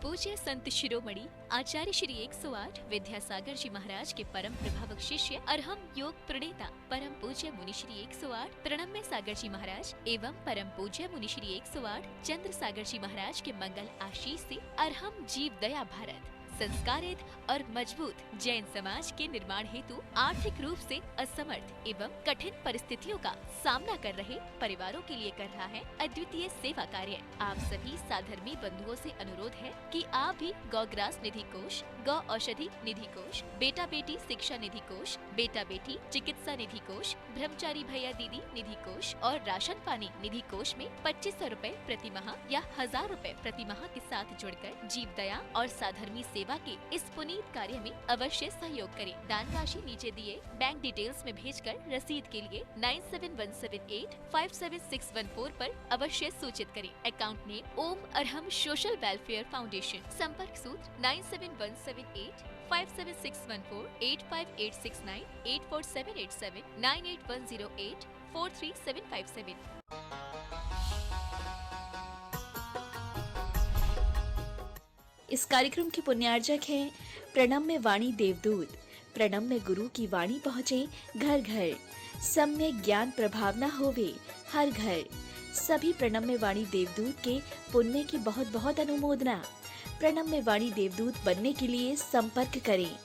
पूज्य संत शिरोमणि आचार्य श्री 108 विद्यासागर जी महाराज के परम प्रभावक शिष्य अरहम योग प्रणेता परम पूज्य मुनि श्री 108 प्रणम्य सागर जी महाराज एवं परम पूज्य मुनि श्री 108 चंद्र सागर जी महाराज के मंगल आशीष से अरहम जीव दया भारत संस्कारित और मजबूत जैन समाज के निर्माण हेतु आर्थिक रूप से असमर्थ एवं कठिन परिस्थितियों का सामना कर रहे परिवारों के लिए कर रहा है अद्वितीय सेवा कार्य। आप सभी साधर्मी बंधुओं से अनुरोध है कि आप भी गौग्रास निधि कोष, गौ औषधि निधि कोष, बेटा बेटी शिक्षा निधि कोष, बेटा बेटी चिकित्सा निधि कोष, ब्रह्मचारी भैया दीदी निधि कोष और राशन पानी निधि कोष में 2500 रूपए प्रति माह या 1000 रूपए प्रति माह के साथ जुड़कर जीव दया और साधर्मी सेवा के इस पुनीत कार्य में अवश्य सहयोग करें। दान राशि नीचे दिए बैंक डिटेल्स में भेजकर रसीद के लिए 9717857614 पर अवश्य सूचित करें। अकाउंट नेम ओम अरहम सोशल वेलफेयर फाउंडेशन। संपर्क सूत्र 9717857614 85869 84787 98108 43757। इस कार्यक्रम के पुण्यार्जक हैं प्रणम्य वाणी देवदूत। प्रणम्य गुरु की वाणी पहुँचे घर घर, सम्यक ज्ञान प्रभावना होवे हर घर। सभी प्रणम्य वाणी देवदूत के पुण्य की बहुत बहुत अनुमोदना। प्रणम्य वाणी देवदूत बनने के लिए संपर्क करें।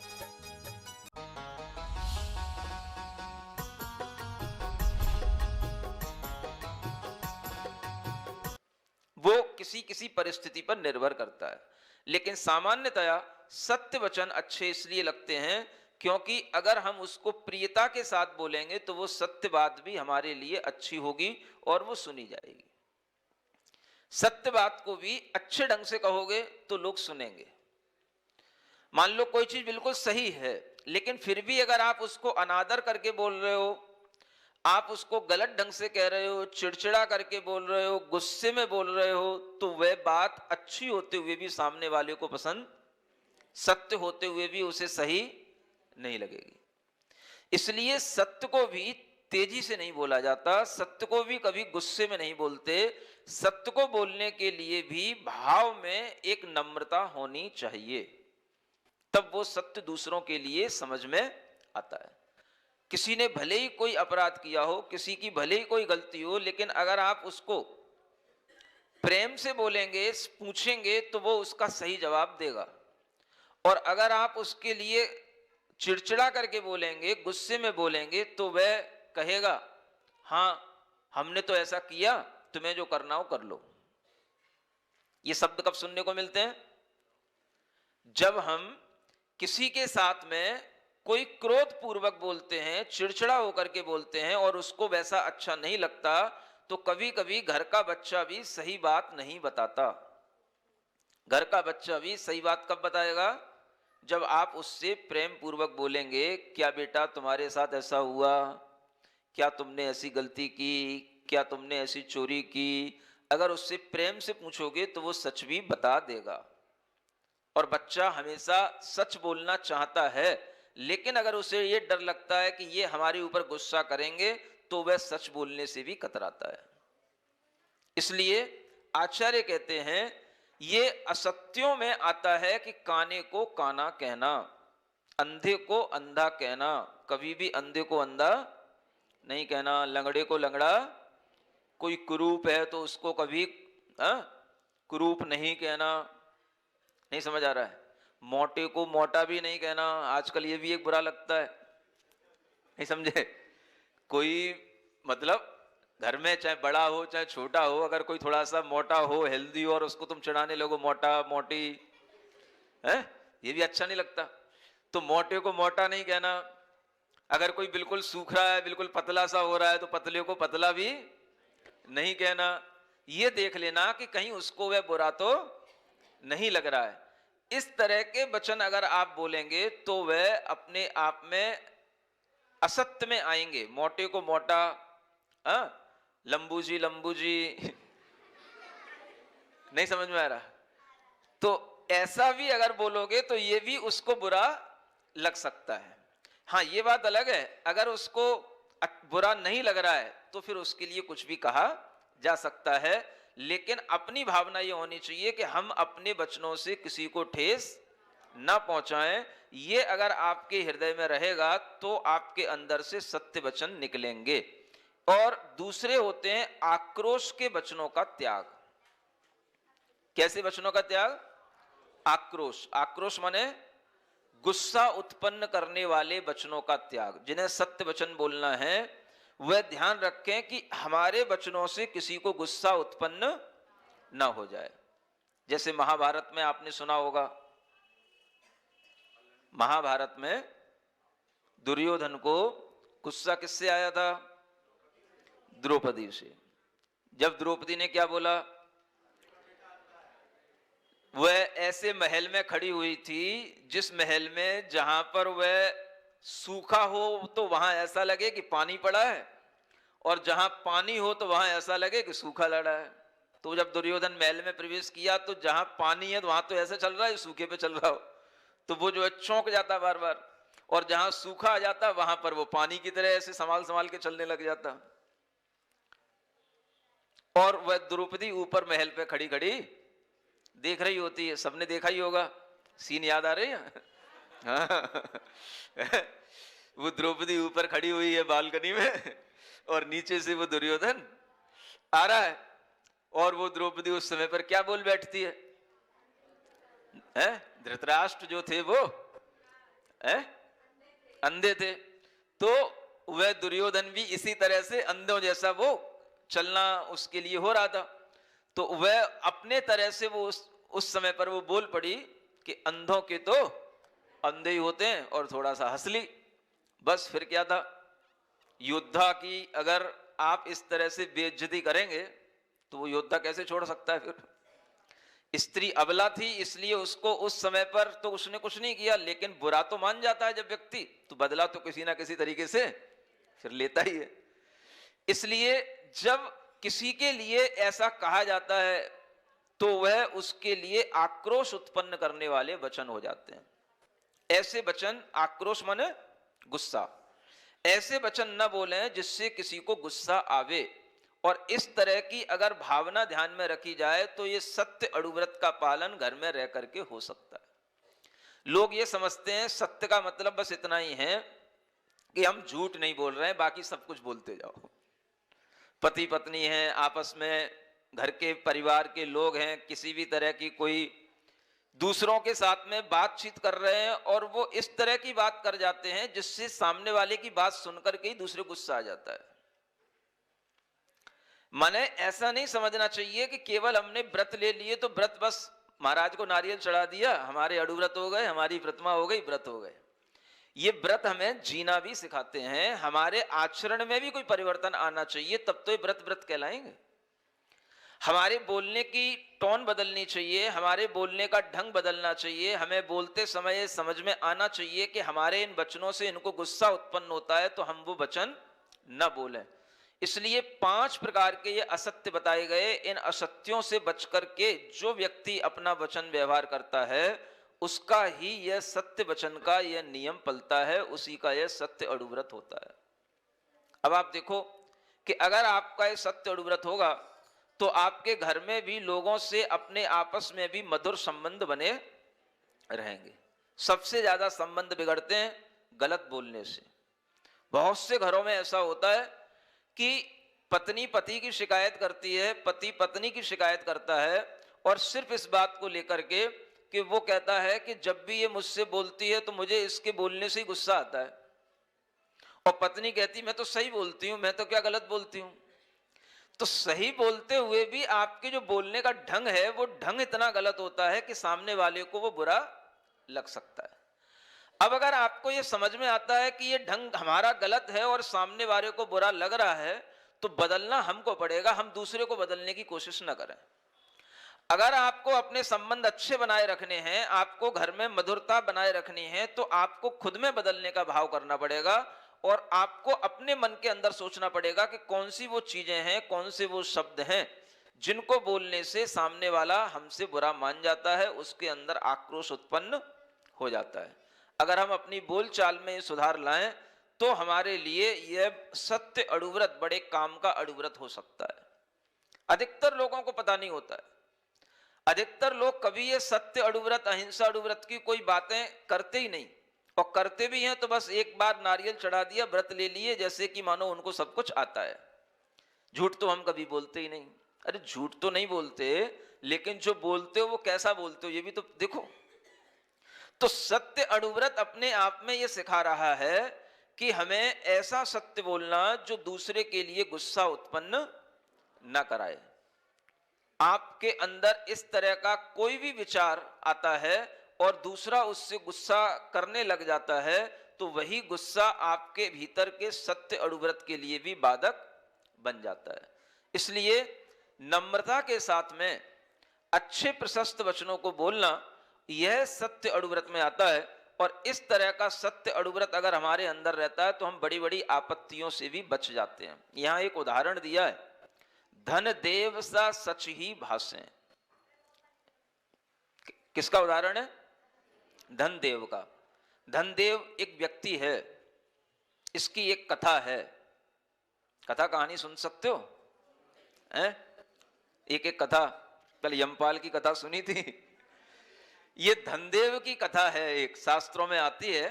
वो किसी किसी परिस्थिति पर निर्भर करता है, लेकिन सामान्यतया सत्य वचन अच्छे इसलिए लगते हैं क्योंकि अगर हम उसको प्रियता के साथ बोलेंगे तो वो सत्य बात भी हमारे लिए अच्छी होगी और वो सुनी जाएगी। सत्य बात को भी अच्छे ढंग से कहोगे तो लोग सुनेंगे। मान लो कोई चीज बिल्कुल सही है, लेकिन फिर भी अगर आप उसको अनादर करके बोल रहे हो, आप उसको गलत ढंग से कह रहे हो, चिड़चिड़ा करके बोल रहे हो, गुस्से में बोल रहे हो, तो वह बात अच्छी होते हुए भी सामने वाले को पसंद, सत्य होते हुए भी उसे सही नहीं लगेगी। इसलिए सत्य को भी तेजी से नहीं बोला जाता, सत्य को भी कभी गुस्से में नहीं बोलते। सत्य को बोलने के लिए भी भाव में एक नम्रता होनी चाहिए, तब वो सत्य दूसरों के लिए समझ में आता है। किसी ने भले ही कोई अपराध किया हो, किसी की भले ही कोई गलती हो, लेकिन अगर आप उसको प्रेम से बोलेंगे, पूछेंगे, तो वो उसका सही जवाब देगा। और अगर आप उसके लिए चिड़चिड़ा करके बोलेंगे, गुस्से में बोलेंगे, तो वह कहेगा हाँ हमने तो ऐसा किया, तुम्हें जो करना हो कर लो। ये शब्द कब सुनने को मिलते हैं? जब हम किसी के साथ में कोई क्रोध पूर्वक बोलते हैं, चिड़चिड़ा होकर के बोलते हैं और उसको वैसा अच्छा नहीं लगता, तो कभी कभी घर का बच्चा भी सही बात नहीं बताता। घर का बच्चा भी सही बात कब बताएगा? जब आप उससे प्रेम पूर्वक बोलेंगे, क्या बेटा तुम्हारे साथ ऐसा हुआ, क्या तुमने ऐसी गलती की, क्या तुमने ऐसी चोरी की। अगर उससे प्रेम से पूछोगे तो वो सच भी बता देगा। और बच्चा हमेशा सच बोलना चाहता है, लेकिन अगर उसे ये डर लगता है कि ये हमारे ऊपर गुस्सा करेंगे, तो वह सच बोलने से भी कतराता है। इसलिए आचार्य कहते हैं ये असत्यों में आता है कि काने को काना कहना, अंधे को अंधा कहना। कभी भी अंधे को अंधा नहीं कहना, लंगड़े को लंगड़ा, कोई कुरूप है तो उसको कभी कुरूप नहीं कहना। नहीं समझ आ रहा है? मोटे को मोटा भी नहीं कहना, आजकल ये भी एक बुरा लगता है, नहीं समझे? कोई मतलब घर में चाहे बड़ा हो चाहे छोटा हो, अगर कोई थोड़ा सा मोटा हो, हेल्दी हो, और उसको तुम चिढ़ाने लगो मोटा मोटी, है ये भी अच्छा नहीं लगता। तो मोटे को मोटा नहीं कहना। अगर कोई बिल्कुल सूख रहा है, बिल्कुल पतला सा हो रहा है, तो पतले को पतला भी नहीं कहना। ये देख लेना कि कहीं उसको वह बुरा तो नहीं लग रहा है। इस तरह के वचन अगर आप बोलेंगे तो वह अपने आप में असत्य में आएंगे। मोटे को मोटा, लंबू जी नहीं समझ में आ रहा? तो ऐसा भी अगर बोलोगे तो ये भी उसको बुरा लग सकता है। हाँ, ये बात अलग है, अगर उसको बुरा नहीं लग रहा है तो फिर उसके लिए कुछ भी कहा जा सकता है। लेकिन अपनी भावना ये होनी चाहिए कि हम अपने वचनों से किसी को ठेस ना पहुंचाएं। ये अगर आपके हृदय में रहेगा तो आपके अंदर से सत्य वचन निकलेंगे। और दूसरे होते हैं आक्रोश के वचनों का त्याग। कैसे वचनों का त्याग? आक्रोश। आक्रोश माने गुस्सा उत्पन्न करने वाले वचनों का त्याग। जिन्हें सत्य वचन बोलना है वह ध्यान रखें कि हमारे वचनों से किसी को गुस्सा उत्पन्न ना हो जाए। जैसे महाभारत में आपने सुना होगा, महाभारत में दुर्योधन को गुस्सा किससे आया था? द्रौपदी से। जब द्रौपदी ने क्या बोला, वह ऐसे महल में खड़ी हुई थी जिस महल में जहां पर वह सूखा हो तो वहां ऐसा लगे कि पानी पड़ा है, और जहां पानी हो तो वहां ऐसा लगे कि सूखा लड़ा है। तो जब दुर्योधन महल में प्रवेश किया तो जहां पानी है तो वहां तो ऐसे चल रहा है सूखे पे चल रहा हो, तो वो जो है चौंक जाता बार बार, और जहां सूखा आ जाता वहां पर वो पानी की तरह ऐसे संभाल संभाल के चलने लग जाता। और वह द्रौपदी ऊपर महल पे खड़ी खड़ी देख रही होती है। सबने देखा ही होगा, सीन याद आ रही है? हाँ। वो द्रौपदी ऊपर खड़ी हुई है बालकनी में और नीचे से वो दुर्योधन आ रहा है, और वो द्रौपदी उस समय पर क्या बोल बैठती है? धृतराष्ट्र जो थे वो अंधे थे, तो वह दुर्योधन भी इसी तरह से अंधों जैसा वो चलना उसके लिए हो रहा था। तो वह अपने तरह से वो उस समय पर वो बोल पड़ी कि अंधों के तो अंधे ही होते हैं, और थोड़ा सा हंस ली। बस फिर क्या था, योद्धा की अगर आप इस तरह से बेइज्जती करेंगे तो वो योद्धा कैसे छोड़ सकता है? फिर स्त्री अबला थी इसलिए उसको उस समय पर तो उसने कुछ नहीं किया, लेकिन बुरा तो मान जाता है जब व्यक्ति, तो बदला तो किसी ना किसी तरीके से फिर लेता ही है। इसलिए जब किसी के लिए ऐसा कहा जाता है तो वह उसके लिए आक्रोश उत्पन्न करने वाले वचन हो जाते हैं। ऐसे वचन, आक्रोश माने गुस्सा, ऐसे वचन न बोलें जिससे किसी को गुस्सा आवे। और इस तरह की अगर भावना ध्यान में रखी जाए तो ये सत्य अणुव्रत का पालन घर में रह करके हो सकता है। लोग ये समझते हैं सत्य का मतलब बस इतना ही है कि हम झूठ नहीं बोल रहे हैं, बाकी सब कुछ बोलते जाओ। पति पत्नी हैं, आपस में घर के परिवार के लोग हैं, किसी भी तरह की कोई दूसरों के साथ में बातचीत कर रहे हैं और वो इस तरह की बात कर जाते हैं जिससे सामने वाले की बात सुनकर के ही दूसरे गुस्सा आ जाता है। माने ऐसा नहीं समझना चाहिए कि केवल हमने व्रत ले लिए तो व्रत बस महाराज को नारियल चढ़ा दिया, हमारे अणुव्रत हो गए, हमारी प्रतिमा हो गई, व्रत हो गए। ये व्रत हमें जीना भी सिखाते हैं, हमारे आचरण में भी कोई परिवर्तन आना चाहिए, तब तो ये व्रत व्रत कहलाएंगे। हमारे बोलने की टोन बदलनी चाहिए, हमारे बोलने का ढंग बदलना चाहिए। हमें बोलते समय समझ में आना चाहिए कि हमारे इन वचनों से इनको गुस्सा उत्पन्न होता है, तो हम वो वचन न बोलें। इसलिए 5 प्रकार के ये असत्य बताए गए। इन असत्यों से बच करके जो व्यक्ति अपना वचन व्यवहार करता है उसका ही यह सत्य वचन का यह नियम पलता है, उसी का यह सत्य अणुव्रत होता है। अब आप देखो कि अगर आपका यह सत्य अणुव्रत होगा तो आपके घर में भी लोगों से अपने आपस में भी मधुर संबंध बने रहेंगे। सबसे ज्यादा संबंध बिगड़ते हैं गलत बोलने से। बहुत से घरों में ऐसा होता है कि पत्नी पति की शिकायत करती है, पति पत्नी की शिकायत करता है, और सिर्फ इस बात को लेकर के कि वो कहता है कि जब भी ये मुझसे बोलती है तो मुझे इसके बोलने से ही गुस्सा आता है, और पत्नी कहती मैं तो सही बोलती हूं, मैं तो क्या गलत बोलती हूं। तो सही बोलते हुए भी आपके जो बोलने का ढंग है वो ढंग इतना गलत होता है कि सामने वाले को वो बुरा लग सकता है। अब अगर आपको ये समझ में आता है कि ये ढंग हमारा गलत है और सामने वाले को बुरा लग रहा है, तो बदलना हमको पड़ेगा, हम दूसरे को बदलने की कोशिश न करें। अगर आपको अपने संबंध अच्छे बनाए रखने हैं, आपको घर में मधुरता बनाए रखनी है, तो आपको खुद में बदलने का भाव करना पड़ेगा, और आपको अपने मन के अंदर सोचना पड़ेगा कि कौन सी वो चीजें हैं, कौन से वो शब्द हैं जिनको बोलने से सामने वाला हमसे बुरा मान जाता है, उसके अंदर आक्रोश उत्पन्न हो जाता है। अगर हम अपनी बोलचाल में सुधार लाएं तो हमारे लिए यह सत्य अणुव्रत बड़े काम का अणुव्रत हो सकता है। अधिकतर लोगों को पता नहीं होता है। अधिकतर लोग कभी ये सत्य, अणुव्रत, अहिंसा, अणुव्रत की कोई बातें करते ही नहीं, और करते भी हैं तो बस एक बार नारियल चढ़ा दिया, व्रत ले लिए, जैसे कि मानो उनको सब कुछ आता है। झूठ तो हम कभी बोलते ही नहीं। अरे झूठ तो नहीं बोलते, लेकिन जो बोलते हो वो कैसा बोलते हो ये भी तो देखो। तो सत्य, अणुव्रत अपने आप में ये सिखा रहा है कि हमें ऐसा सत्य बोलना जो दूसरे के लिए गुस्सा उत्पन्न न कराए। आपके अंदर इस तरह का कोई भी विचार आता है और दूसरा उससे गुस्सा करने लग जाता है, तो वही गुस्सा आपके भीतर के सत्य, अणुव्रत के लिए भी बाधक बन जाता है। इसलिए नम्रता के साथ में अच्छे प्रशस्त वचनों को बोलना, यह सत्य, अणुव्रत में आता है। और इस तरह का सत्य, अणुव्रत अगर हमारे अंदर रहता है तो हम बड़ी बड़ी आपत्तियों से भी बच जाते हैं। यहां एक उदाहरण दिया है, धन देव सा सच ही भाषे। किसका उदाहरण है? धनदेव का। धनदेव एक व्यक्ति है, इसकी एक कथा है। कथा कहानी सुन सकते हो हैं? एक एक कथा, कल यमपाल की कथा सुनी थी, ये धनदेव की कथा है। एक शास्त्रों में आती है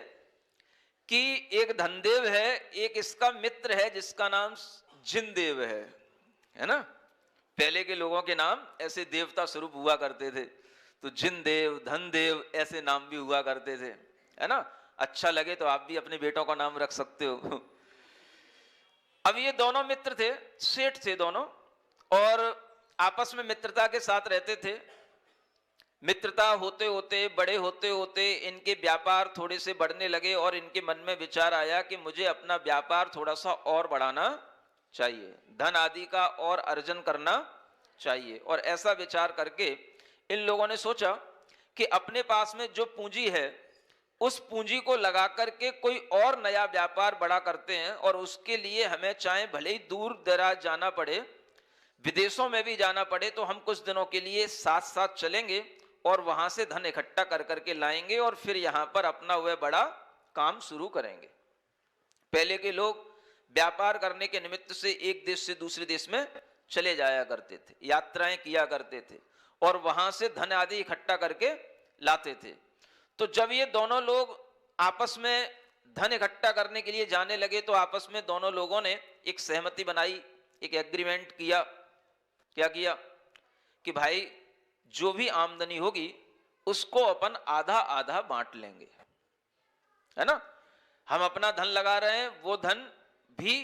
कि एक धनदेव है, एक इसका मित्र है जिसका नाम जिनदेव है ना। पहले के लोगों के नाम ऐसे देवता स्वरूप हुआ करते थे, तो जिनदेव, धनदेव ऐसे नाम भी हुआ करते थे, है ना। अच्छा लगे तो आप भी अपने बेटों का नाम रख सकते हो। अब ये दोनों मित्र थे, सेठ थे दोनों, और आपस में मित्रता के साथ रहते थे। मित्रता होते होते, बड़े होते होते इनके व्यापार थोड़े से बढ़ने लगे और इनके मन में विचार आया कि मुझे अपना व्यापार थोड़ा सा और बढ़ाना चाहिए, धन आदि का और अर्जन करना चाहिए। और ऐसा विचार करके इन लोगों ने सोचा कि अपने पास में जो पूंजी है उस पूंजी को लगा करके कोई और नया व्यापार बड़ा करते हैं, और उसके लिए हमें चाहे भले ही दूर दराज जाना पड़े, विदेशों में भी जाना पड़े, तो हम कुछ दिनों के लिए साथ साथ चलेंगे और वहां से धन इकट्ठा कर करके लाएंगे और फिर यहां पर अपना वह बड़ा काम शुरू करेंगे। पहले के लोग व्यापार करने के निमित्त से एक देश से दूसरे देश में चले जाया करते थे, यात्राएं किया करते थे और वहां से धन आदि इकट्ठा करके लाते थे। तो जब ये दोनों लोग आपस में धन इकट्ठा करने के लिए जाने लगे, तो आपस में दोनों लोगों ने एक सहमति बनाई, एक एग्रीमेंट किया। क्या किया कि भाई जो भी आमदनी होगी उसको अपन आधा आधा बांट लेंगे, है ना। हम अपना धन लगा रहे हैं, वो धन भी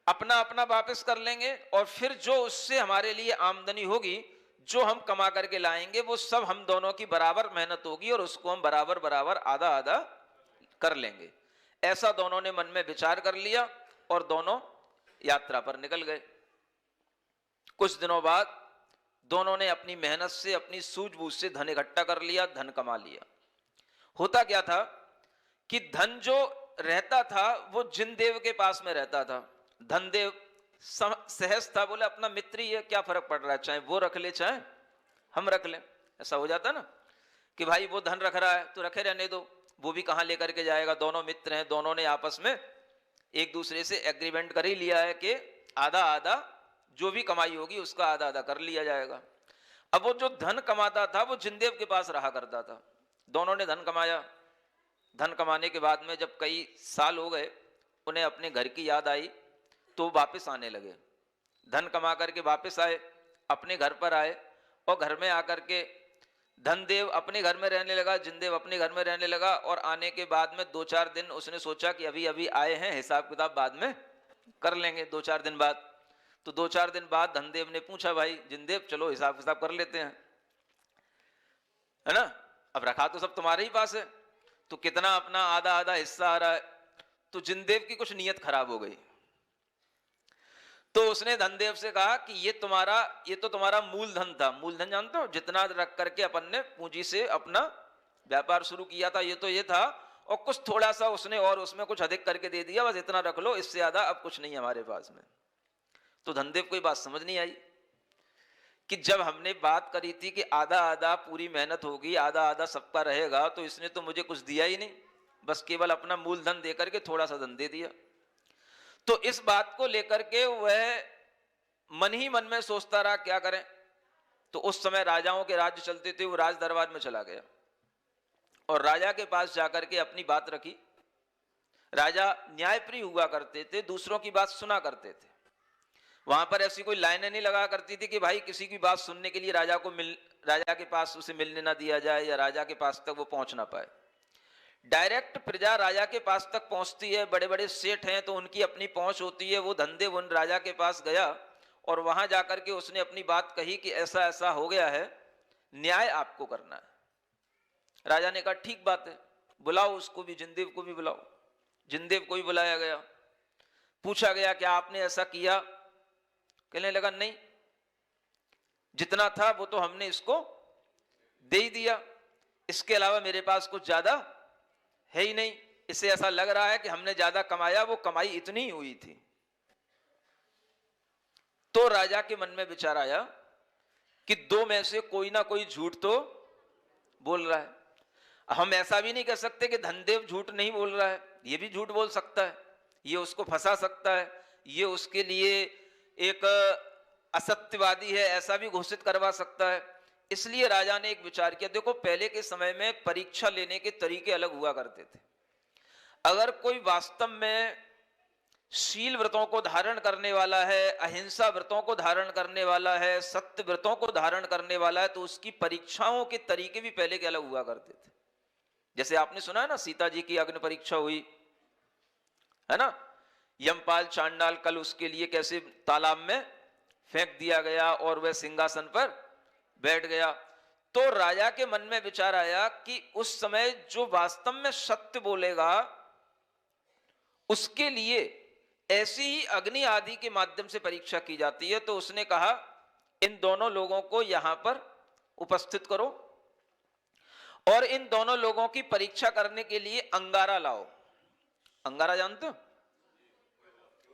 अपना अपना वापस कर लेंगे, और फिर जो उससे हमारे लिए आमदनी होगी, जो हम कमा करके लाएंगे, वो सब हम दोनों की बराबर मेहनत होगी और उसको हम बराबर बराबर आधा आधा कर लेंगे। ऐसा दोनों ने मन में विचार कर लिया और दोनों यात्रा पर निकल गए। कुछ दिनों बाद दोनों ने अपनी मेहनत से, अपनी सूझबूझ से धन इकट्ठा कर लिया, धन कमा लिया। होता क्या था कि धन जो रहता था वो जिनदेव के पास में रहता था। धनदेव सहज था, बोले अपना मित्र ही है, क्या फर्क पड़ रहा है, चाहे वो रख ले चाहे हम रख लें। ऐसा हो जाता ना कि भाई वो धन रख रहा है तो रखे रहने दो, वो भी कहां लेकर के जाएगा। दोनों मित्र हैं, दोनों ने आपस में एक दूसरे से एग्रीमेंट कर ही लिया है कि आधा आधा जो भी कमाई होगी उसका आधा आधा कर लिया जाएगा। अब वो जो धन कमाता था वो जिनदेव के पास रहा करता था। दोनों ने धन कमाया। धन कमाने के बाद में जब कई साल हो गए, उन्हें अपने घर की याद आई तो वापस आने लगे। धन कमा करके वापस आए, अपने घर पर आए, और घर में आकर के धनदेव अपने घर में रहने लगा, जिनदेव अपने घर में रहने लगा। और आने के बाद में 2-4 दिन उसने सोचा कि अभी अभी आए हैं, हिसाब किताब बाद में कर लेंगे 2-4 दिन बाद। तो 2-4 दिन बाद धनदेव ने पूछा, भाई जिनदेव चलो हिसाब किताब कर लेते हैं, है ना। अब रखा तो सब तुम्हारे ही पास है, तो कितना अपना आधा आधा हिस्सा आ रहा है। तो जिनदेव की कुछ नीयत खराब हो गई, तो उसने धनदेव से कहा कि ये तो तुम्हारा मूलधन था। मूलधन जानते हो, जितना रख करके अपन ने पूंजी से अपना व्यापार शुरू किया था, ये तो ये था, और कुछ थोड़ा सा उसने और उसमें कुछ अधिक करके दे दिया, बस इतना रख लो, इससे ज्यादा अब कुछ नहीं हमारे पास में। तो धनदेव को ये बात समझ नहीं आई कि जब हमने बात करी थी कि आधा आधा पूरी मेहनत होगी, आधा आधा सबका रहेगा, तो इसने तो मुझे कुछ दिया ही नहीं, बस केवल अपना मूलधन देकर के थोड़ा सा धन दे दिया। तो इस बात को लेकर के वह मन ही मन में सोचता रहा क्या करें। तो उस समय राजाओं के राज्य चलते थे, वो राज दरबार में चला गया और राजा के पास जाकर के अपनी बात रखी। राजा न्यायप्रिय हुआ करते थे, दूसरों की बात सुना करते थे। वहां पर ऐसी कोई लाइनें नहीं लगा करती थी कि भाई किसी की बात सुनने के लिए राजा के पास उसे मिलने ना दिया जाए या राजा के पास तक वो पहुंच ना पाए। डायरेक्ट प्रजा राजा के पास तक पहुंचती है। बड़े बड़े सेठ हैं तो उनकी अपनी पहुंच होती है। वो धंधे उन राजा के पास गया और वहां जाकर के उसने अपनी बात कही कि ऐसा ऐसा हो गया है, न्याय आपको करना है। राजा ने कहा ठीक बात है, बुलाओ उसको भी, जिनदेव को भी बुलाओ। जिनदेव को भी बुलाया गया। पूछा गया क्या आपने ऐसा किया? कहने लगा नहीं, जितना था वो तो हमने इसको दे ही दिया, इसके अलावा मेरे पास कुछ ज्यादा है ही नहीं। इससे ऐसा लग रहा है कि हमने ज्यादा कमाया, वो कमाई इतनी ही हुई थी। तो राजा के मन में विचार आया कि दो में से कोई ना कोई झूठ तो बोल रहा है। हम ऐसा भी नहीं कह सकते कि धनदेव झूठ नहीं बोल रहा है, ये भी झूठ बोल सकता है, ये उसको फंसा सकता है, ये उसके लिए एक असत्यवादी है ऐसा भी घोषित करवा सकता है। इसलिए राजा ने एक विचार किया। देखो पहले के समय में परीक्षा लेने के तरीके अलग हुआ करते थे। अगर कोई वास्तव में शील व्रतों को धारण करने वाला है, अहिंसा व्रतों को धारण करने वाला है, सत्य व्रतों को धारण करने वाला है, तो उसकी परीक्षाओं के तरीके भी पहले के अलग हुआ करते थे। जैसे आपने सुना है ना, सीता जी की अग्नि परीक्षा हुई है ना, यमपाल चांडाल कल उसके लिए कैसे तालाब में फेंक दिया गया और वह सिंहासन पर बैठ गया। तो राजा के मन में विचार आया कि उस समय जो वास्तव में सत्य बोलेगा उसके लिए ऐसी ही अग्नि आदि के माध्यम से परीक्षा की जाती है। तो उसने कहा इन दोनों लोगों को यहां पर उपस्थित करो और इन दोनों लोगों की परीक्षा करने के लिए अंगारा लाओ। अंगारा जानते हो?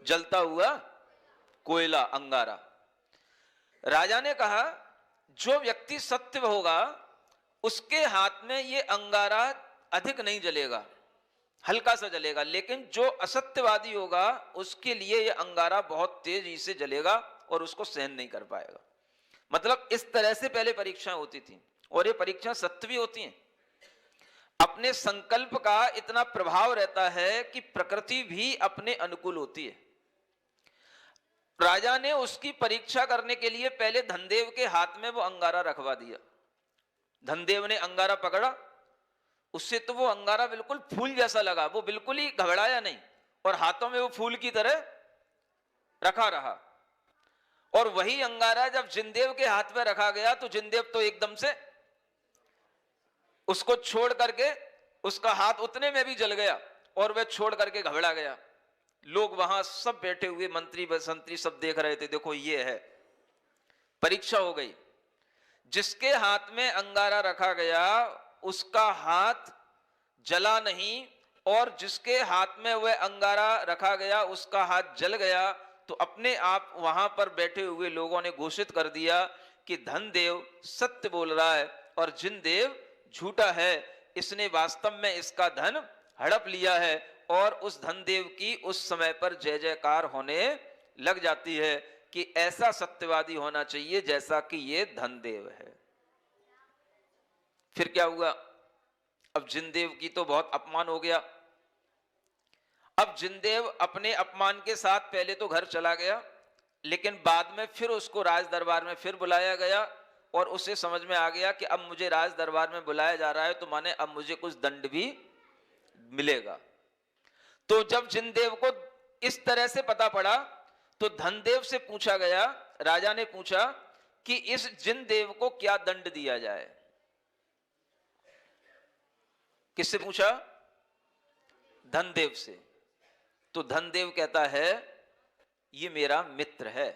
जलता हुआ कोयला, अंगारा। राजा ने कहा जो व्यक्ति सत्य होगा उसके हाथ में ये अंगारा अधिक नहीं जलेगा, हल्का सा जलेगा, लेकिन जो असत्यवादी होगा उसके लिए ये अंगारा बहुत तेजी से जलेगा और उसको सहन नहीं कर पाएगा। मतलब इस तरह से पहले परीक्षाएं होती थी और ये परीक्षा सत्य भी होती हैं। अपने संकल्प का इतना प्रभाव रहता है कि प्रकृति भी अपने अनुकूल होती है। राजा ने उसकी परीक्षा करने के लिए पहले धनदेव के हाथ में वो अंगारा रखवा दिया। धनदेव ने अंगारा पकड़ा, उससे तो वो अंगारा बिल्कुल फूल जैसा लगा, वो बिल्कुल ही घबराया नहीं और हाथों में वो फूल की तरह रखा रहा। और वही अंगारा जब जिनदेव के हाथ में रखा गया तो जिनदेव तो एकदम से उसको छोड़ करके, उसका हाथ उतने में भी जल गया और वह छोड़ करके घबरा गया। लोग वहां सब बैठे हुए मंत्री बसंत्री सब देख रहे थे, देखो ये है। परीक्षा हो गई। जिसके हाथ में अंगारा रखा गया उसका हाथ जला नहीं और जिसके हाथ में वह अंगारा रखा गया उसका हाथ जल गया। तो अपने आप वहां पर बैठे हुए लोगों ने घोषित कर दिया कि धनदेव सत्य बोल रहा है और जिनदेव झूठा है। इसने वास्तव में इसका धन हड़प लिया है और उस धनदेव की उस समय पर जय जयकार होने लग जाती है कि ऐसा सत्यवादी होना चाहिए जैसा कि ये धनदेव है। फिर क्या हुआ? अब जिनदेव की तो बहुत अपमान हो गया। अब जिनदेव अपने अपमान के साथ पहले तो घर चला गया, लेकिन बाद में फिर उसको राज दरबार में फिर बुलाया गया और उसे समझ में आ गया कि अब मुझे राज दरबार में बुलाया जा रहा है तो माने अब मुझे कुछ दंड भी मिलेगा। तो जब जिनदेव को इस तरह से पता पड़ा तो धनदेव से पूछा गया, राजा ने पूछा कि इस जिनदेव को क्या दंड दिया जाए। किससे पूछा? धनदेव से। तो धनदेव कहता है ये मेरा मित्र है,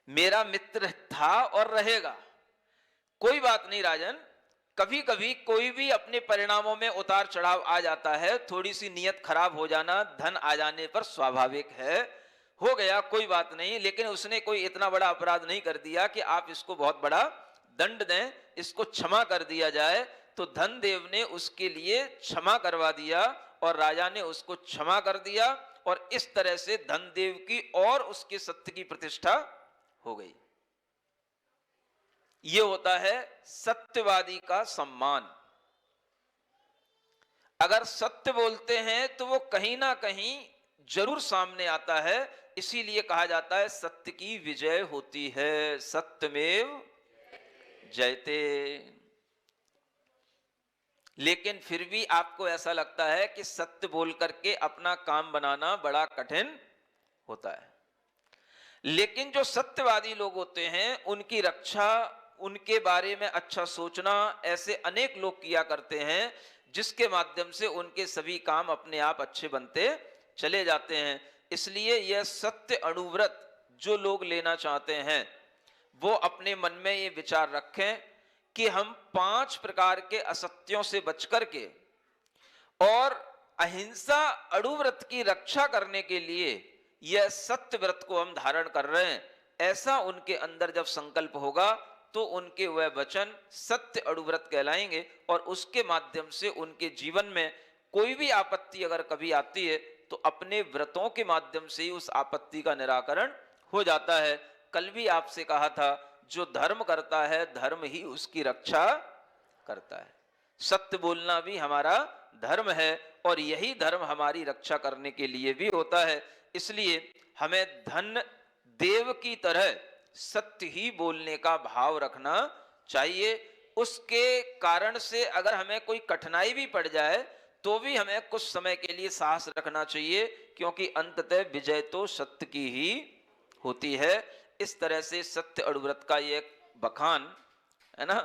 मेरा मित्र था और रहेगा। कोई बात नहीं राजन, कभी कभी कोई भी अपने परिणामों में उतार चढ़ाव आ जाता है, थोड़ी सी नीयत खराब हो जाना धन आ जाने पर स्वाभाविक है, हो गया कोई बात नहीं। लेकिन उसने कोई इतना बड़ा अपराध नहीं कर दिया कि आप इसको बहुत बड़ा दंड दें, इसको क्षमा कर दिया जाए। तो धनदेव ने उसके लिए क्षमा करवा दिया और राजा ने उसको क्षमा कर दिया और इस तरह से धनदेव की और उसके सत्य की प्रतिष्ठा हो गई। ये होता है सत्यवादी का सम्मान। अगर सत्य बोलते हैं तो वो कहीं ना कहीं जरूर सामने आता है, इसीलिए कहा जाता है सत्य की विजय होती है, सत्यमेव जयते। लेकिन फिर भी आपको ऐसा लगता है कि सत्य बोल करके अपना काम बनाना बड़ा कठिन होता है। लेकिन जो सत्यवादी लोग होते हैं उनकी रक्षा, उनके बारे में अच्छा सोचना, ऐसे अनेक लोग किया करते हैं जिसके माध्यम से उनके सभी काम अपने आप अच्छे बनते चले जाते हैं। इसलिए यह सत्य अणुव्रत जो लोग लेना चाहते हैं वो अपने मन में ये विचार रखें कि हम 5 प्रकार के असत्यों से बचकर के और अहिंसा अणुव्रत की रक्षा करने के लिए यह सत्य व्रत को हम धारण कर रहे हैं। ऐसा उनके अंदर जब संकल्प होगा तो उनके वह वचन सत्य अणुव्रत कहलाएंगे और उसके माध्यम से उनके जीवन में कोई भी आपत्ति अगर कभी आती है तो अपने व्रतों के माध्यम से ही उस आपत्ति का निराकरण हो जाता है। कल भी आपसे कहा था, जो धर्म करता है धर्म ही उसकी रक्षा करता है। सत्य बोलना भी हमारा धर्म है और यही धर्म हमारी रक्षा करने के लिए भी होता है। इसलिए हमें धन देव की तरह सत्य ही बोलने का भाव रखना चाहिए। उसके कारण से अगर हमें कोई कठिनाई भी पड़ जाए तो भी हमें कुछ समय के लिए साहस रखना चाहिए, क्योंकि अंततः विजय तो सत्य की ही होती है। इस तरह से सत्य अणुव्रत का ये बखान है ना,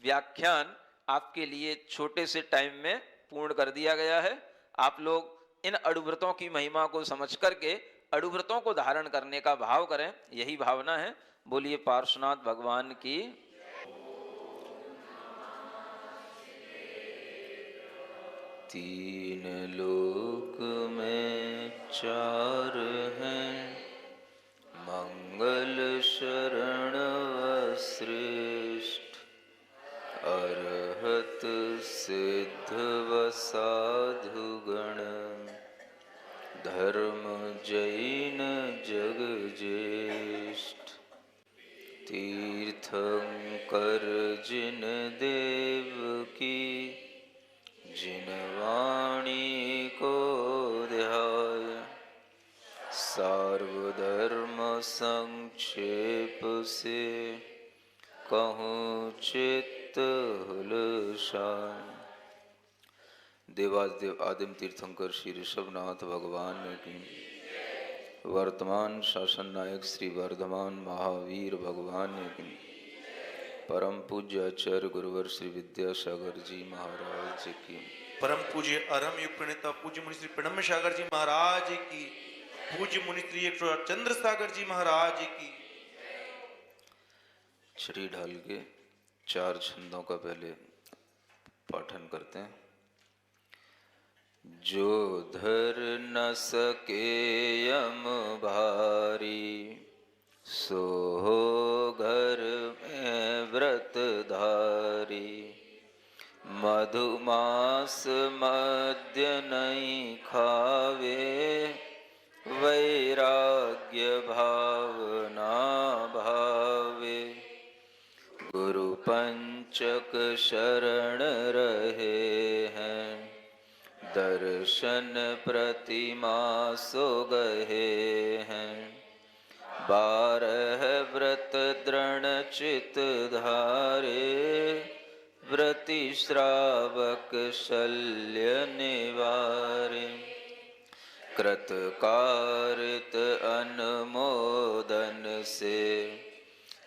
व्याख्यान आपके लिए छोटे से टाइम में पूर्ण कर दिया गया है। आप लोग इन अणुव्रतों की महिमा को समझ करके अणुव्रतों को धारण करने का भाव करें, यही भावना है। बोलिए पार्श्वनाथ भगवान की। तीन लोक में चार हैं, मंगल शरण श्रेष्ठ, अरहत सिद्ध व साधुगण, धर्म जैन जग ज्येष्ठ। तीर्थंकर जिन देव की, जिन वाणी को ध्याय, सार्वधर्म संक्षेप से कहूँ चित्त हुलसाय। देवादिदेव आदिम तीर्थंकर श्री ऋषभनाथ भगवान की, वर्तमान शासन नायक श्री वर्धमान महावीर भगवान की, परम पूज्य आचार्य गुरुवर श्री विद्यासागर जी महाराज की, परम पूज्य अरम युग प्रणेता पूज्य मुनि श्री प्रणम्य सागर जी महाराज की, पूज्य मुनि श्री चंद्र सागर जी महाराज की। छड़ी ढाल के 4 छंदों का पहले पाठन करते हैं। जो धर न सके यम भारी, सो हो घर में व्रत धारी। मधुमास मद्य नहीं खावे, वैराग्य भावना भावे। गुरु पंचक शरण रहे हैं, दर्शन प्रतिमा सो गए हैं। 12 व्रत दृढ़ चित धारे, व्रति श्रावक शल्य निवारे। कृतकारित अनुमोदन से,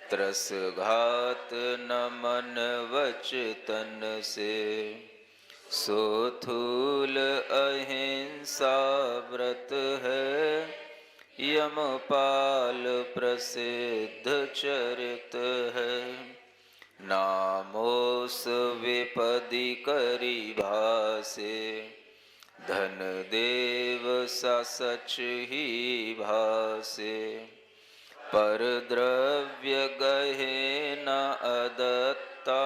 त्रसघात न मन वच तन से। सोथूल अहिंसा व्रत है, यमपाल प्रसिद्ध चरित है। नामोस विपदि करी भासे, धन देव सा सच ही भासे। पर द्रव्य गहे न अदत्ता,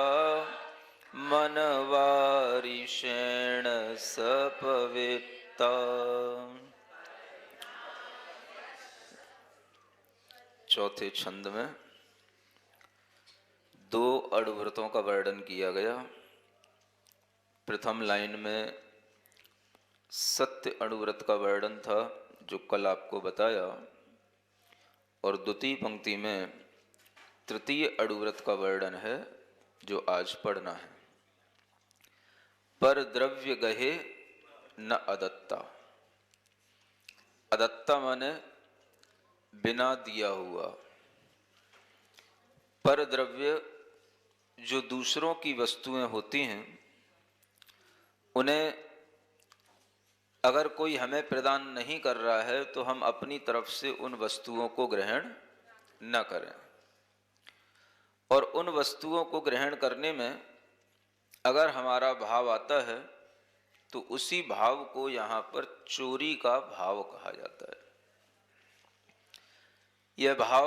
मनवारी शैण सपवित्ता। चौथे छंद में 2 अणुव्रतों का वर्णन किया गया। प्रथम लाइन में सत्य अणुव्रत का वर्णन था जो कल आपको बताया, और द्वितीय पंक्ति में तृतीय अणुव्रत का वर्णन है जो आज पढ़ना है। पर द्रव्य गहे न अदत्ता। अदत्ता माने बिना दिया हुआ। पर द्रव्य जो दूसरों की वस्तुएं होती हैं, उन्हें अगर कोई हमें प्रदान नहीं कर रहा है तो हम अपनी तरफ से उन वस्तुओं को ग्रहण न करें। और उन वस्तुओं को ग्रहण करने में अगर हमारा भाव आता है तो उसी भाव को यहाँ पर चोरी का भाव कहा जाता है। यह भाव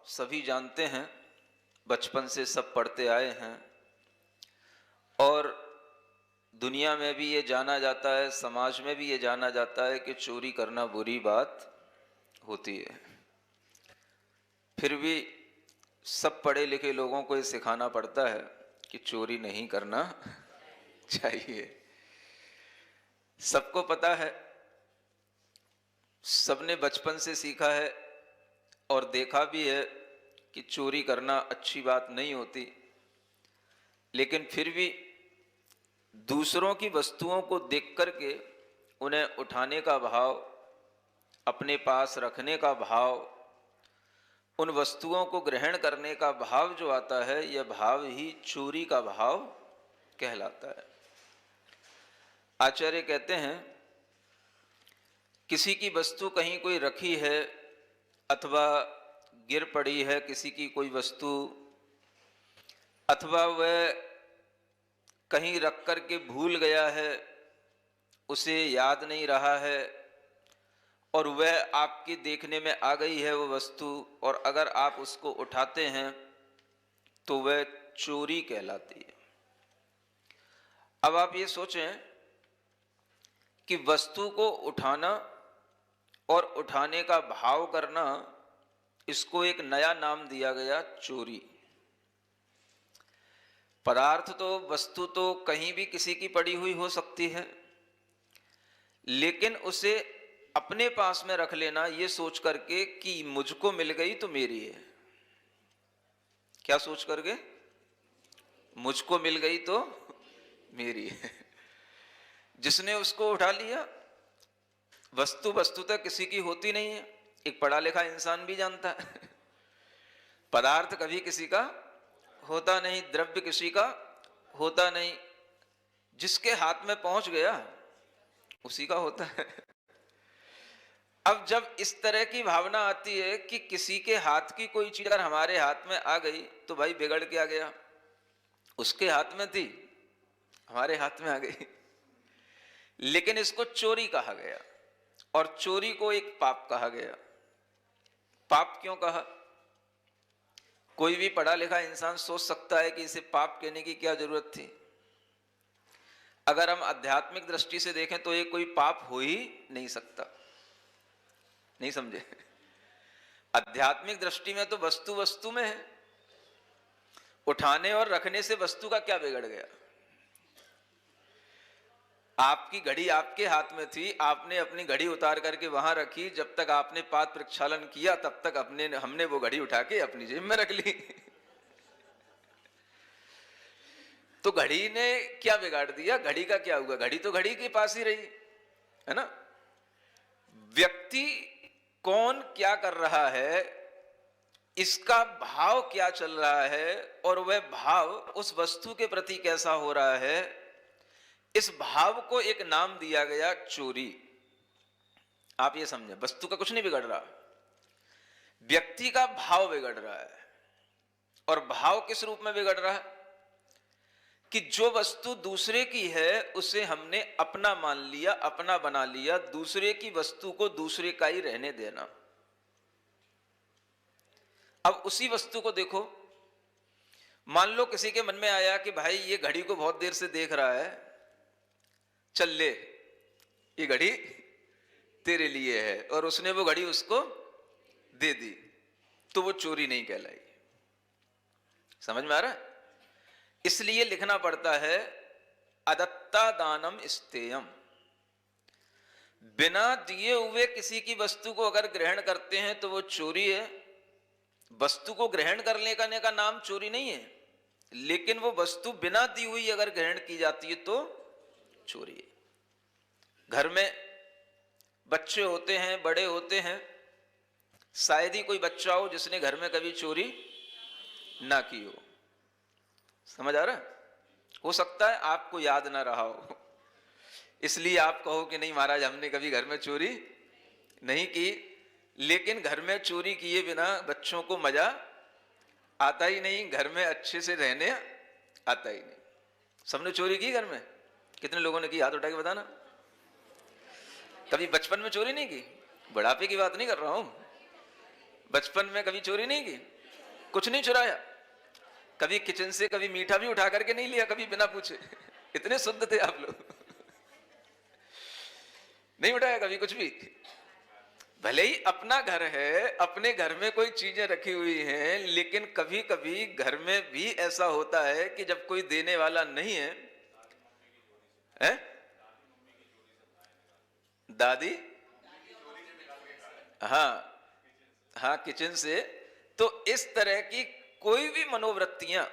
सभी जानते हैं, बचपन से सब पढ़ते आए हैं, और दुनिया में भी ये जाना जाता है, समाज में भी ये जाना जाता है कि चोरी करना बुरी बात होती है। फिर भी सब पढ़े लिखे लोगों को ये सिखाना पड़ता है कि चोरी नहीं करना चाहिए। सबको पता है, सबने बचपन से सीखा है और देखा भी है कि चोरी करना अच्छी बात नहीं होती, लेकिन फिर भी दूसरों की वस्तुओं को देख करके उन्हें उठाने का भाव, अपने पास रखने का भाव, उन वस्तुओं को ग्रहण करने का भाव जो आता है, यह भाव ही चोरी का भाव कहलाता है। आचार्य कहते हैं, किसी की वस्तु कहीं कोई रखी है अथवा गिर पड़ी है, किसी की कोई वस्तु, अथवा वह कहीं रख कर के भूल गया है, उसे याद नहीं रहा है, और वह आपके देखने में आ गई है वो वस्तु, और अगर आप उसको उठाते हैं तो वह चोरी कहलाती है। अब आप ये सोचें कि वस्तु को उठाना और उठाने का भाव करना, इसको एक नया नाम दिया गया, चोरी। पदार्थ तो, वस्तु तो कहीं भी किसी की पड़ी हुई हो सकती है, लेकिन उसे अपने पास में रख लेना ये सोच करके कि मुझको मिल गई तो मेरी है। क्या सोच करके? मुझको मिल गई तो मेरी है। जिसने उसको उठा लिया, वस्तु वस्तुतः किसी की होती नहीं है। एक पढ़ा लिखा इंसान भी जानता है पदार्थ कभी किसी का होता नहीं, द्रव्य किसी का होता नहीं, जिसके हाथ में पहुंच गया उसी का होता है। अब जब इस तरह की भावना आती है कि किसी के हाथ की कोई चीज अगर हमारे हाथ में आ गई तो भाई बिगड़ क्या गया, उसके हाथ में थी, हमारे हाथ में आ गई। लेकिन इसको चोरी कहा गया, और चोरी को एक पाप कहा गया। पाप क्यों कहा? कोई भी पढ़ा लिखा इंसान सोच सकता है कि इसे पाप कहने की क्या जरूरत थी। अगर हम आध्यात्मिक दृष्टि से देखें तो ये कोई पाप हो ही नहीं सकता। नहीं समझे? आध्यात्मिक दृष्टि में तो वस्तु वस्तु में है, उठाने और रखने से वस्तु का क्या बिगड़ गया? आपकी घड़ी आपके हाथ में थी, आपने अपनी घड़ी उतार करके वहां रखी, जब तक आपने पाद प्रक्षालन किया तब तक हमने वो घड़ी उठा के अपनी जेब में रख ली। तो घड़ी ने क्या बिगाड़ दिया? घड़ी का क्या हुआ? घड़ी तो घड़ी के पास ही रही, है ना? व्यक्ति कौन क्या कर रहा है, इसका भाव क्या चल रहा है, और वह भाव उस वस्तु के प्रति कैसा हो रहा है, इस भाव को एक नाम दिया गया चोरी। आप ये समझे, वस्तु का कुछ नहीं बिगड़ रहा, व्यक्ति का भाव बिगड़ रहा है। और भाव किस रूप में बिगड़ रहा है? कि जो वस्तु दूसरे की है उसे हमने अपना मान लिया, अपना बना लिया, दूसरे की वस्तु को दूसरे का ही रहने देना। अब उसी वस्तु को देखो, मान लो किसी के मन में आया कि भाई ये घड़ी को बहुत देर से देख रहा है, चल ले, ये घड़ी तेरे लिए है, और उसने वो घड़ी उसको दे दी। तो वो चोरी नहीं कहलाएगी। समझ में आ रहा है? इसलिए लिखना पड़ता है अदत्ता दानम स्तेयम। बिना दिए हुए किसी की वस्तु को अगर ग्रहण करते हैं तो वो चोरी है। वस्तु को ग्रहण करने का नाम चोरी नहीं है, लेकिन वो वस्तु बिना दी हुई अगर ग्रहण की जाती है तो चोरी है। घर में बच्चे होते हैं, बड़े होते हैं, शायद ही कोई बच्चा हो जिसने घर में कभी चोरी ना की हो। समझ आ रहा है? हो सकता है आपको याद ना रहा हो, इसलिए आप कहो कि नहीं महाराज हमने कभी घर में चोरी नहीं की। लेकिन घर में चोरी किए बिना बच्चों को मजा आता ही नहीं, घर में अच्छे से रहने आता ही नहीं। सबने चोरी की घर में? कितने लोगों ने की? हाथ उठा के बताना। कभी बचपन में चोरी नहीं की? बुढ़ापे की बात नहीं कर रहा हूं, बचपन में कभी चोरी नहीं की? कुछ नहीं चुराया? कभी किचन से कभी मीठा भी उठा करके नहीं लिया कभी बिना पूछे? इतने शुद्ध थे आप लोग। नहीं उठाया कभी कुछ भी? भले ही अपना घर है, अपने घर में कोई चीजें रखी हुई हैं, लेकिन कभी कभी घर में भी ऐसा होता है कि जब कोई देने वाला नहीं है, दादी हाँ किचन से। तो इस तरह की कोई भी मनोवृत्तियां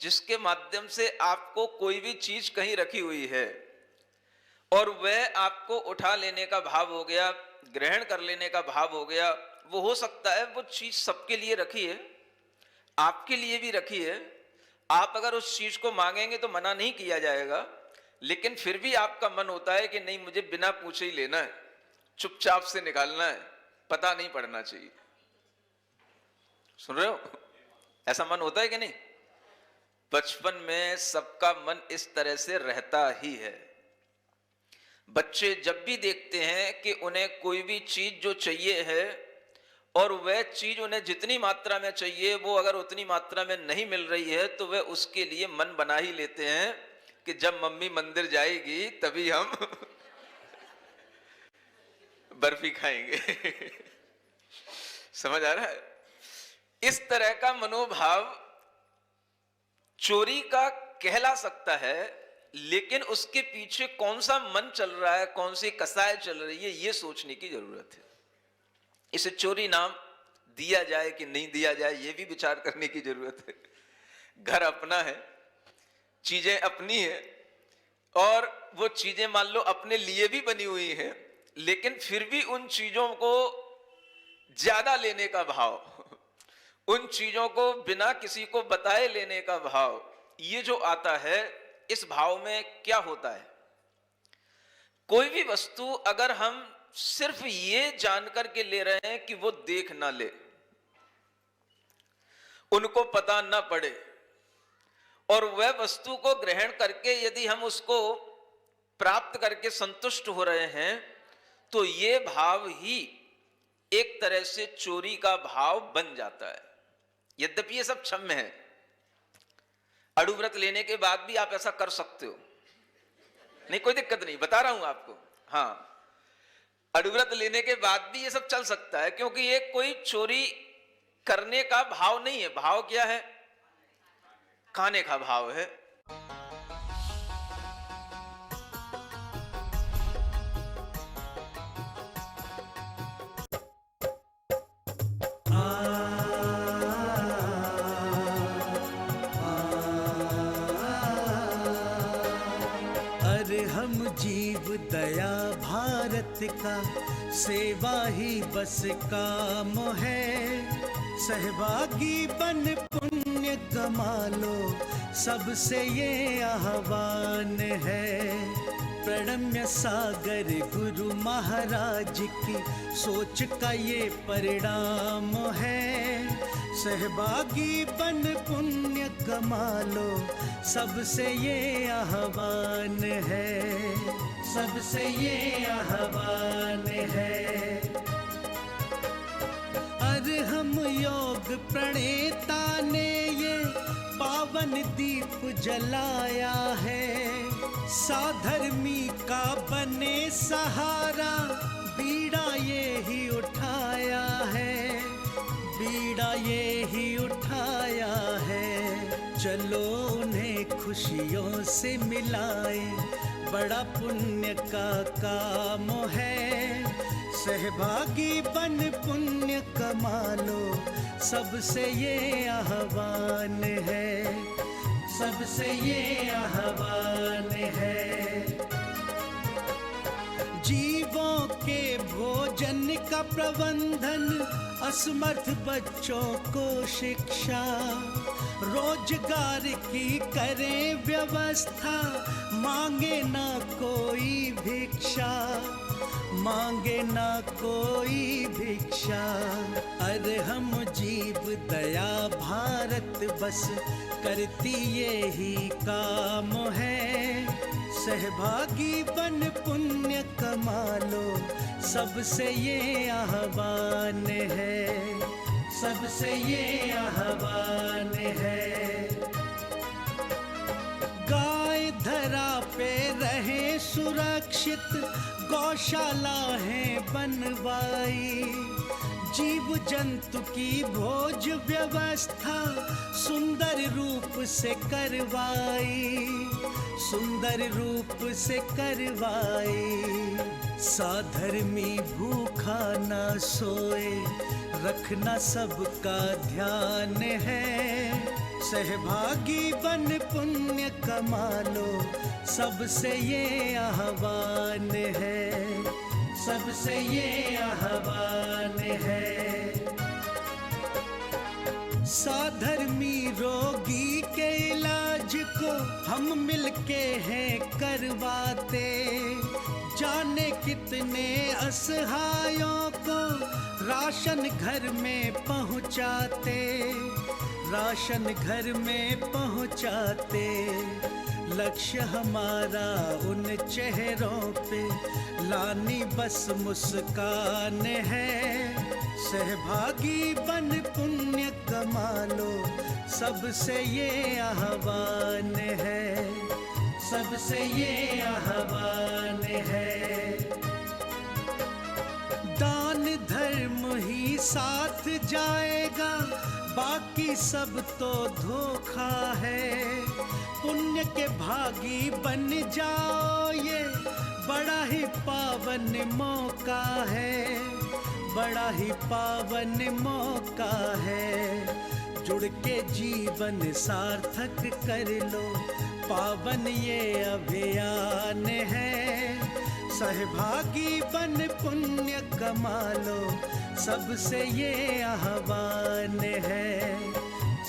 जिसके माध्यम से आपको कोई भी चीज कहीं रखी हुई है और वह आपको उठा लेने का भाव हो गया, ग्रहण कर लेने का भाव हो गया, वो हो सकता है वो चीज सबके लिए रखी है, आपके लिए भी रखी है। आप अगर उस चीज को मांगेंगे तो मना नहीं किया जाएगा, लेकिन फिर भी आपका मन होता है कि नहीं मुझे बिना पूछे ही लेना है, चुपचाप से निकालना है, पता नहीं पड़ना चाहिए। सुन रहे हो? ऐसा मन होता है कि नहीं? बचपन में सबका मन इस तरह से रहता ही है। बच्चे जब भी देखते हैं कि उन्हें कोई भी चीज जो चाहिए है और वह चीज उन्हें जितनी मात्रा में चाहिए वो अगर उतनी मात्रा में नहीं मिल रही है, तो वह उसके लिए मन बना ही लेते हैं कि जब मम्मी मंदिर जाएगी तभी हम बर्फी खाएंगे। समझ आ रहा है? इस तरह का मनोभाव चोरी का कहला सकता है, लेकिन उसके पीछे कौन सा मन चल रहा है, कौन सी कसाय चल रही है, यह सोचने की जरूरत है। इसे चोरी नाम दिया जाए कि नहीं दिया जाए, यह भी विचार करने की जरूरत है। घर अपना है, चीजें अपनी है, और वो चीजें मान लो अपने लिए भी बनी हुई हैं, लेकिन फिर भी उन चीजों को ज्यादा लेने का भाव, उन चीजों को बिना किसी को बताए लेने का भाव, ये जो आता है, इस भाव में क्या होता है? कोई भी वस्तु अगर हम सिर्फ ये जानकर के ले रहे हैं कि वो देख ना ले, उनको पता ना पड़े, और वह वस्तु को ग्रहण करके यदि हम उसको प्राप्त करके संतुष्ट हो रहे हैं, तो ये भाव ही एक तरह से चोरी का भाव बन जाता है। यद्यपि ये सब क्षम्य है, अड़ुव्रत लेने के बाद भी आप ऐसा कर सकते हो, नहीं कोई दिक्कत नहीं, बता रहा हूं आपको। हाँ, अड़ुव्रत लेने के बाद भी ये सब चल सकता है, क्योंकि ये कोई चोरी करने का भाव नहीं है। भाव क्या है? खाने का भाव है। जीव दया भारत का सेवा ही बस काम है, सहभागी बन पुण्य कमा लो, सबसे ये आह्वान है। प्रणम्य सागर गुरु महाराज की सोच का ये परिणाम है, सहभागी बन पुण्य कमा लो, सबसे ये आह्वान है, सबसे ये आह्वान है। अर्हम योग प्रणेता ने ये पावन दीप जलाया है, साधर्मी का बने सहारा, बीड़ा ये ही उठाया है, बीड़ा बीड़ा ये ही उठाया है, चलो उन्हें खुशियों से मिलाए, बड़ा पुण्य का काम है। सहभागी बन पुण्य कमा लो, सबसे ये आह्वान है, सबसे ये आह्वान है। जीवों के भोजन का प्रबंधन, असमर्थ बच्चों को शिक्षा, रोजगार की करें व्यवस्था, मांगे ना कोई भिक्षा, मांगे ना कोई भिक्षा। अरहम जीव दया भारत बस करती ये ही काम है। सहभागी बन पुण्य कमा लो, सबसे ये आह्वान है, सबसे ये आह्वान है। गाय धरा पे रहे सुरक्षित, गौशाला है बनवाई, जीव जंतु की भोज व्यवस्था सुंदर रूप से करवाई, सुंदर रूप से करवाई। साधर्मी भूखा ना सोए, रखना सबका ध्यान है। सहभागी बन पुण्य कमा लो, सबसे ये आह्वान है, सबसे ये आह्वान है। साधर्मी रोगी के इलाज को हम मिलके हैं करवाते, जाने कितने असहायों को राशन घर में पहुंचाते, राशन घर में पहुंचाते। लक्ष्य हमारा उन चेहरों पे लानी बस मुस्कान है। सहभागी बन पुण्य कमा लो, सबसे ये आह्वान है, सबसे ये आह्वान है। दान धर्म ही साथ जाएगा, बाकी सब तो धोखा है। पुण्य के भागी बन जाओ, ये बड़ा ही पावन मौका है, बड़ा ही पावन मौका है। जुड़ के जीवन सार्थक कर लो, पावन ये अभियान है। सहभागी बन पुण्य कमा लो, सबसे ये आह्वान है,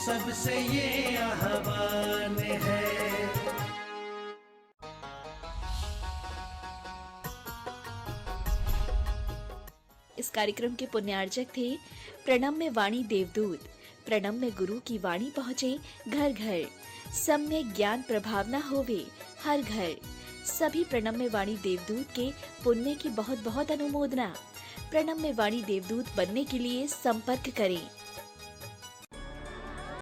सबसे ये आह्वान है। इस कार्यक्रम के पुण्यार्चक थे प्रणम में वाणी देवदूत। प्रणम में गुरु की वाणी पहुँचे घर घर, सम्यक ज्ञान प्रभावना होवे हर घर। सभी प्रणम में वाणी देवदूत के पुण्य की बहुत बहुत अनुमोदना। प्रणम में वाणी देवदूत बनने के लिए संपर्क करें